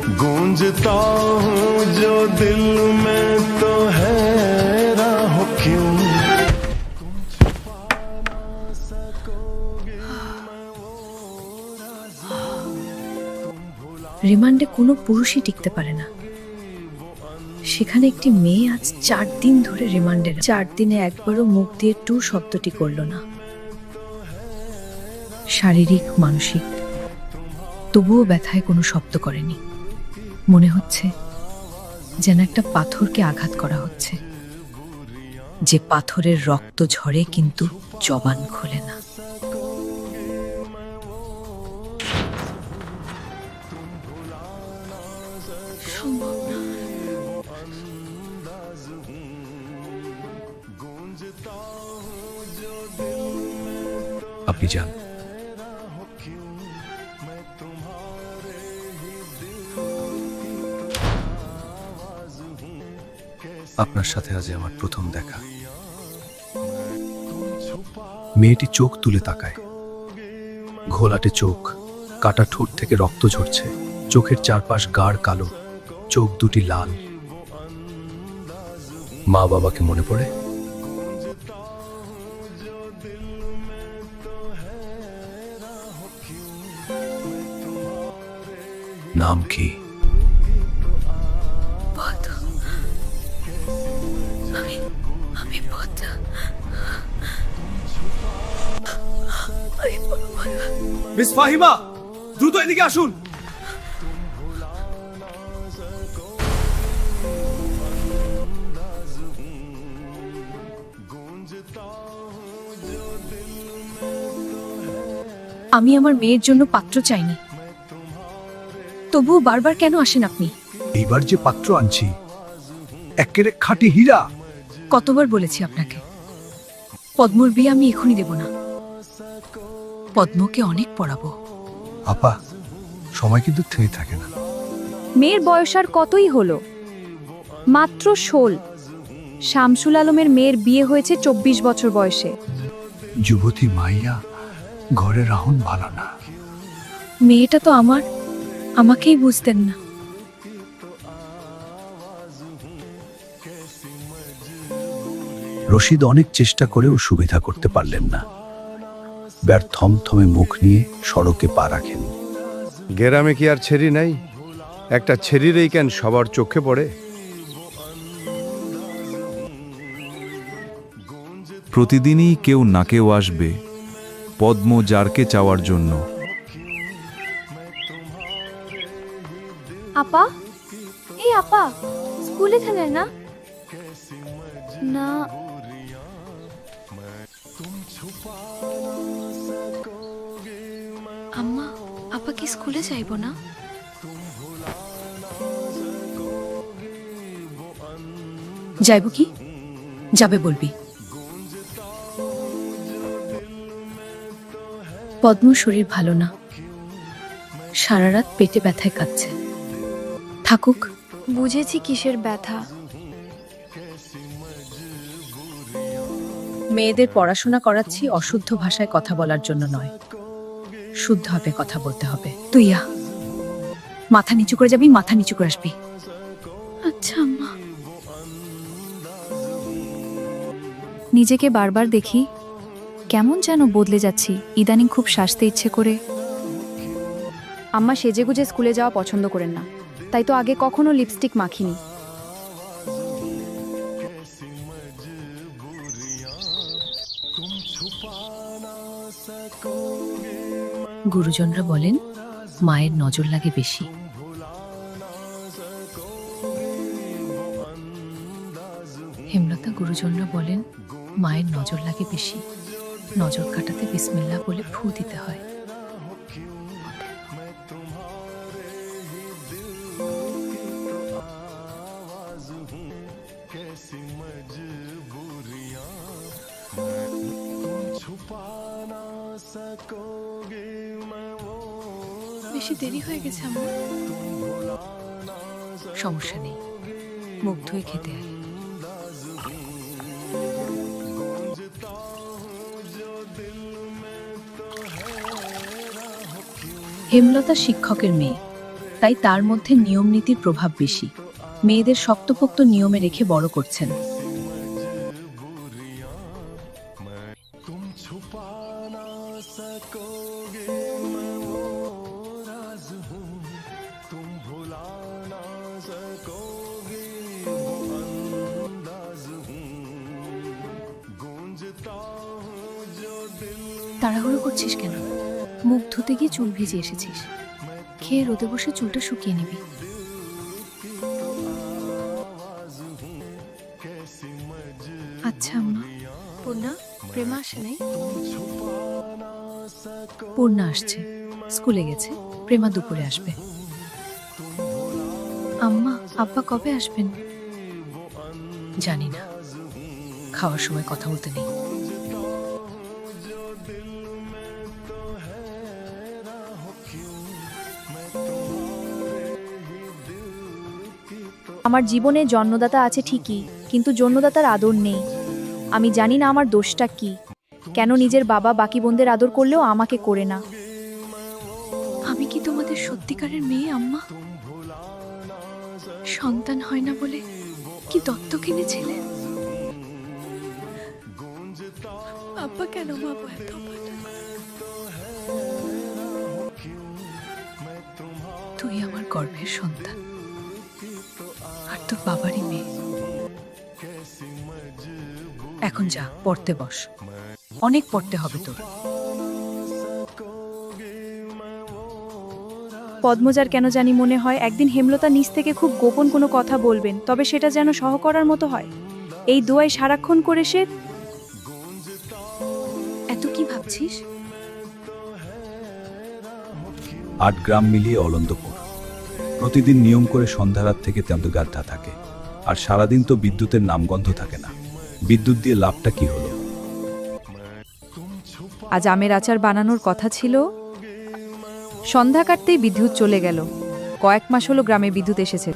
गूंजता हूँ जो दिल में तो है राह क्यों तुम छुपा ना सकोगे मैं वो राज तुम भुला রিমান্ডে কোনো পুরুষই টিকতে পারে না। সেখানে একটি মেয়ে আজ 4 দিন ধরে রিমান্ডে, 4 দিনে একবারও মুখ দিয়ে টু শব্দটি করল না। শারীরিক মানসিক, তবুও ব্যথায় কোনো শব্দ করেনি। মনে হচ্ছে যেন একটা পাথরকে আঘাত করা হচ্ছে, যে পাথরের রক্ত ঝরে কিন্তু জবান খোলে না। সম্ভব না। আপনি যান। আপনার সাথে আজ আমার প্রথম দেখা। মেয়েটি চোখ তুলে তাকায়, ঘোলাটে চোখ, কাটা ঠোঁট থেকে রক্ত ঝরছে, চোখের চারপাশ গাঢ় কালো, চোখ দুটি লাল। মা বাবাকে মনে পড়ে? নাম কি? আমি মিস ফাহিমা, দ্রুত এদিকে আসুন। আমি আমার মেয়ের জন্য পাত্র চাইনি, তবুও বারবার কেন আসেন আপনি? এইবার যে পাত্র আনছি একেবারে খাঁটি হীরা। কতবার বলেছি আপনাকে, পদ্মর বিয়ে আমি এখনই দেব না। পদ্মকে অনেক পড়াবো। আপা, সময় কিন্তু থেমে থাকে না। মেয়ের বয়স আর কতই হলো? মাত্র 16। শামসুল আলমের মেয়ের বিয়ে হয়েছে 24 বছর বয়সে। যুবতী মাইয়া ঘরে রাহুন ভালো না। মেয়েটা তো আমাকেই বুঝতেন না। রশিদ অনেক চেষ্টা করেও সুবিধা করতে পারলেন না। থমথমে মুখ নিয়ে সড়কে পা রাখেন। গ্রামে কি আর ছেড়ি নাই? একটা ছেড়িরেই কেন সবার চোখে পড়ে? প্রতিদিনই কেউ না কেউ আসবে পদ্ম জারকে চাওয়ার জন্য। আপা, এই আপা, স্কুলে খেলে না? না, আম্মা, আপা কি স্কুলে যাইবো না? যাইব কি? যাবে বলবি। পদ্ম শরীর ভালো না, সারা রাত পেটে ব্যথায় কাঁদছে। থাকুক। বুঝেছি কিসের ব্যথা। মেয়েদের পড়াশোনা করাচ্ছি অশুদ্ধ ভাষায় কথা বলার জন্য নয়, শুদ্ধভাবে কথা বলতে হবে। তুই মাথা নিচু করে যাবি, মাথা নিচু করে আসবি। আচ্ছা আম্মা। নিজেকে বারবার দেখি, কেমন যেন বদলে যাচ্ছি। ইদানিং খুব সাজতে ইচ্ছে করে। আম্মা সেজেগুজে স্কুলে যাওয়া পছন্দ করেন না, তাই তো আগে কখনো লিপস্টিক মাখিনি। গুরুজনরা বলেন মায়ের নজর লাগে বেশি। হেমলতা, গুরুজনরা বলেন মায়ের নজর লাগে বেশি, নজর কাটাতে বিসমিল্লাহ বলে ফু দিতে হয়। বেশি দেরি হয়ে গেছে আমার। সমস্যা নেই, মুখ ধুয়ে খেতে আয়। হেমলতা শিক্ষকের মেয়ে, তাই তার মধ্যে নিয়ম নীতির প্রভাব বেশি। মেয়েদের শক্তপোক্ত নিয়মে রেখে বড় করছেন। তাড়াহুড়ো করছিস কেন? মুখ ধুতে গিয়ে চুল ভিজে এসেছিস। খেয়ে রোদে বসে চুলটা শুকিয়ে নিবি। আচ্ছা আম্মা। পূর্ণা, প্রেমা আসে নাই? পূর্ণা আসছে, স্কুলে গেছে। প্রেমা দুপুরে আসবে। আম্মা, আব্বা কবে আসবেন? জানি না, খাওয়ার সময় কথা বলতে নেই। আমার জীবনে জন্মদাতা আছে ঠিকই, কিন্তু জন্মদাতার আদর নেই। আমি জানি না আমার দোষটা কি, কেন নিজের বাবা বাকি বোনদের আদর করলেও আমাকে করে না। আমি কি তোমাদের সত্যিকারের মেয়ে আম্মা? সন্তান হয় না বলে কি দত্তক এনেছিলে? আব্বা কেন মা এত অপমান? তুই আমার গর্ভের সন্তান, আর তোর বাবারই মেয়ে। এখন যা, পড়তে বস। অনেক পড়তে হবে তোর। পদ্মজার কেন জানি মনে হয় একদিন হেমলতা নিজ থেকে খুব গোপন কোনো কথা বলবেন, তবে সেটা যেন সহ করার মতো হয়। এই দোয়াই সারাক্ষণ করে সে। এত কি ভাবছিস? 8 গ্রাম মিলিয়ে অলন্দপুর। প্রতিদিন নিয়ম করে সন্ধ্যা রাত থেকে তেন্দুগাদ্ধা থাকে, আর সারাদিন তো বিদ্যুতের নামগন্ধ থাকে না। বিদ্যুৎ দিয়ে লাভটা কি হলো? আজ আমের আচার বানানোর কথা ছিল, সন্ধ্যা কাটতেই বিদ্যুৎ চলে গেল। কয়েক মাস হলো গ্রামে বিদ্যুৎ এসেছে।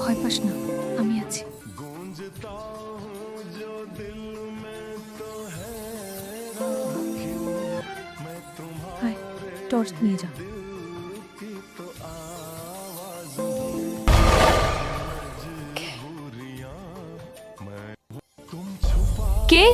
ভয় পাস না, আমি আছি। হায়, টর্চ নিয়ে যা। কে?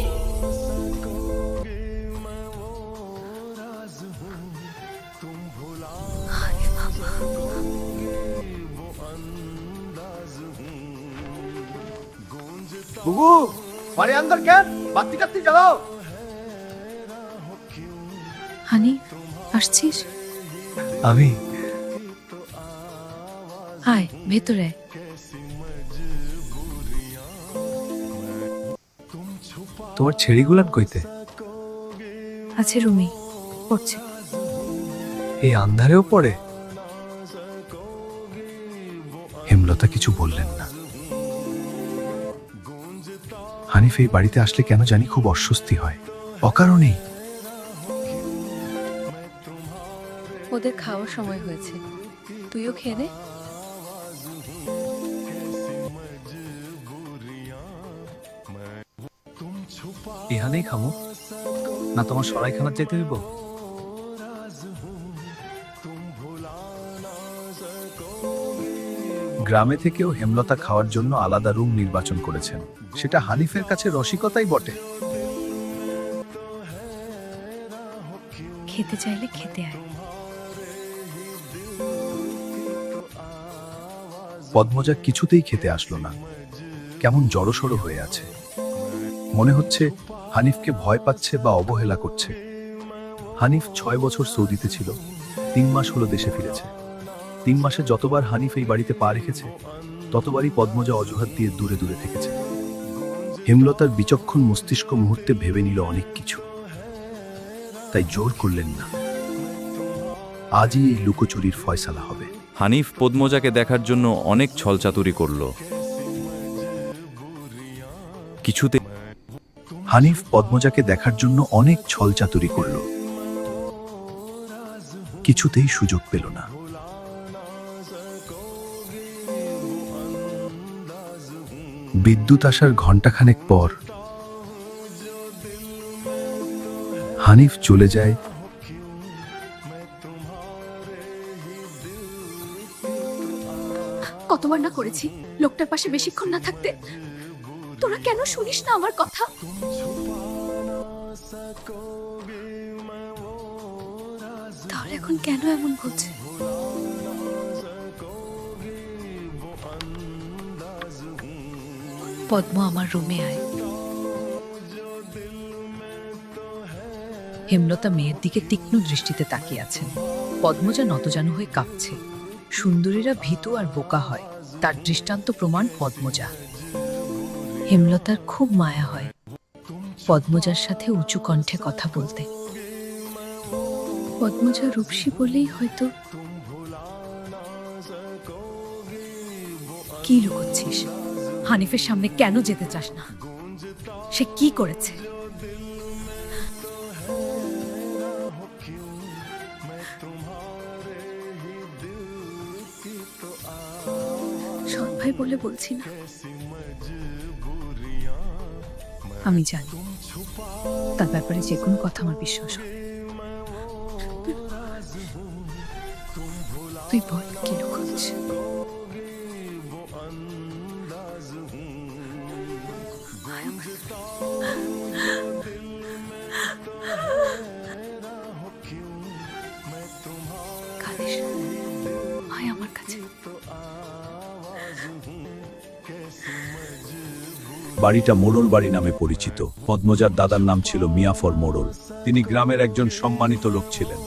বুবু, বাড়ি আন্দর কেন? বাতি টাতি জ্বালাও। হানি, আসছিস? আমি আয় ভেতরে আয়। তোমার ছেড়িগুলান কইতে? আছে রুমি, পড়ছে। এই আন্ধারেও পড়ে? হেমলতা কিছু বললেন না। হানিফ এই বাড়িতে আসলে কেন জানি খুব অস্বস্তি হয়, অকারণেই। ওদের খাওয়ার সময় হয়েছে, তুইও খেয়ে নে। এখানেই খামো না, তোমার সরাইখানা যেতে হইব? গ্রামে থেকেও হেমলতা খাওয়ার জন্য আলাদা রুম নির্বাচন করেছেন। সেটা হানিফের কাছে রসিকতাই বটে। খেতে চাইলে খেতে আয়। পদ্মজা কিছুতেই খেতে আসলো না, কেমন জড়সড় হয়ে আছে। মনে হচ্ছে হানিফকে ভয় পাচ্ছে বা অবহেলা করছে। হানিফ 6 বছর সৌদিতে ছিল, 3 মাস হলো দেশে ফিরেছে। 3 মাসে যতবার হানিফ এই বাড়িতে পা রেখেছে, ততবারই পদ্মজা অজুহাত দিয়ে দূরে দূরে থেকেছে। হেমলতার বিচক্ষণ মস্তিষ্ক মুহূর্তে ভেবে নিল অনেক কিছু, তাই জোর করলেন না। আজই এই লুকোচুরির ফয়সালা হবে। হানিফ পদ্মজাকে দেখার জন্য অনেক ছলচাতুরি করল, কিছুতে হানিফ পদ্মজাকে দেখার জন্য অনেক ছলচাতুরি করল, কিছুতেই সুযোগ পেল না। বিদ্যুৎ আসার ঘণ্টাখানেক পর হানিফ চলে যায় কতবার না করেছি লোকটার পাশে বেশিক্ষণ না থাকতে। তোরা কেন শুনিস না আমার কথা? তাহলে এখন কেন এমন বলছে? পদ্ম, আমার রুমে আয়। হেমলতা মেয়ের দিকে তীক্ষ্ণ দৃষ্টিতে তাকিয়ে আছেন। পদ্মজা নতজানু হয়ে কাঁপছে। সুন্দরীরা ভীতু আর বোকা হয়, তার দৃষ্টান্ত প্রমাণ পদ্মজা। হেমলতার খুব মায়া হয় পদ্মজার সাথে উঁচু কণ্ঠে কথা বলতে। পদ্মজা রূপসী বলেই হয়তো। কি লুকোচ্ছিস? হানিফের সামনে কেন যেতে চাস না? সে কি করেছে? সৎ ভাই বলে বলছি না, আমি জানি তার ব্যাপারে যে কোনো কথা আমার বিশ্বাস হবে। তুই বল কি লুকোচ্ছিস? কাঁদিস না, আয় আমার কাছে। বাড়িটা মোড়ল বাড়ি নামে পরিচিত। পদ্মজার দাদার নাম ছিল মিয়াফর মোড়ল। তিনি গ্রামের একজন সম্মানিত লোক ছিলেন।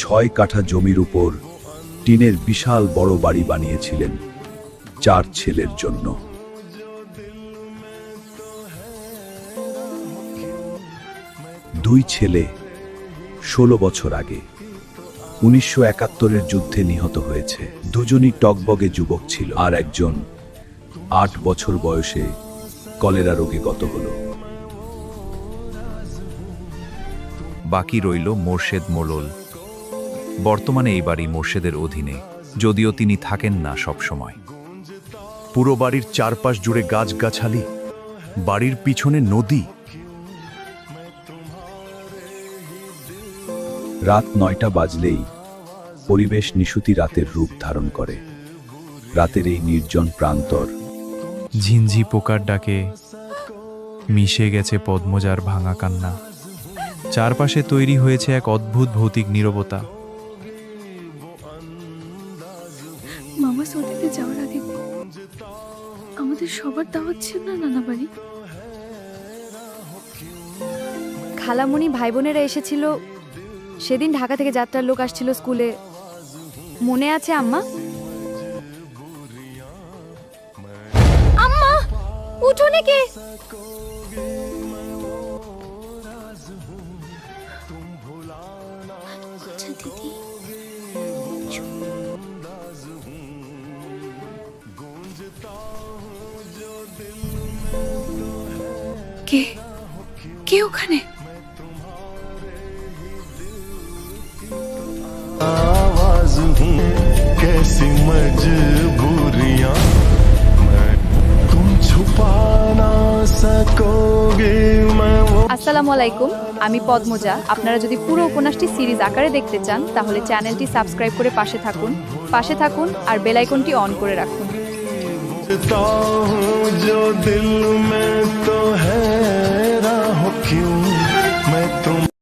6 কাঠা জমির উপর টিনের বিশাল বড় বাড়ি বানিয়েছিলেন 4 ছেলের জন্য। 2 ছেলে 16 বছর আগে 1971-এর যুদ্ধে নিহত হয়েছে। দুজনই টকবগে যুবক ছিল, আর একজন 8 বছর বয়সে কলেরা রোগে গত হল। বাকি রইল মোর্শেদ মোড়ল। বর্তমানে এই বাড়ি মোর্শেদের অধীনে, যদিও তিনি থাকেন না সব সময়। পুরো বাড়ির চারপাশ জুড়ে গাছগাছালি, বাড়ির পিছনে নদী। রাত 9টা বাজলেই পরিবেশ নিশুতি রাতের রূপ ধারণ করে। রাতের এই নির্জন প্রান্তর ঝিনঝি পোকার ডাকে মিশে গেছে পদ্মজার ভাঙা কান্না। চারপাশে তৈরি হয়েছে এক অদ্ভুত ভৌতিক নীরবতা। মামা সৌদিতে যাওয়ার আগে আমাদের সবার দাওয়াত ছিল না নানা বাড়ি? খালামণি ভাই বোনেরা এসেছিল সেদিন। ঢাকা থেকে যাত্রার লোক আসছিল স্কুলে, মনে আছে আম্মা? আম্মা উঠোনে কে? আচ্ছা দিদি, কে কে ওখানে? आवाज हूँ कैसी मजबूरियां मैं तुम छुपा ना सकोगे मैं वो। আসসালামু আলাইকুম, আমি পদ্মজা। আপনারা যদি পুরো উপন্যাসটি সিরিজ আকারে দেখতে চান তাহলে চ্যানেলটি সাবস্ক্রাইব করে পাশে থাকুন আর বেল আইকনটি অন করে রাখুন। हूँ जो दिल में तो है राह क्यों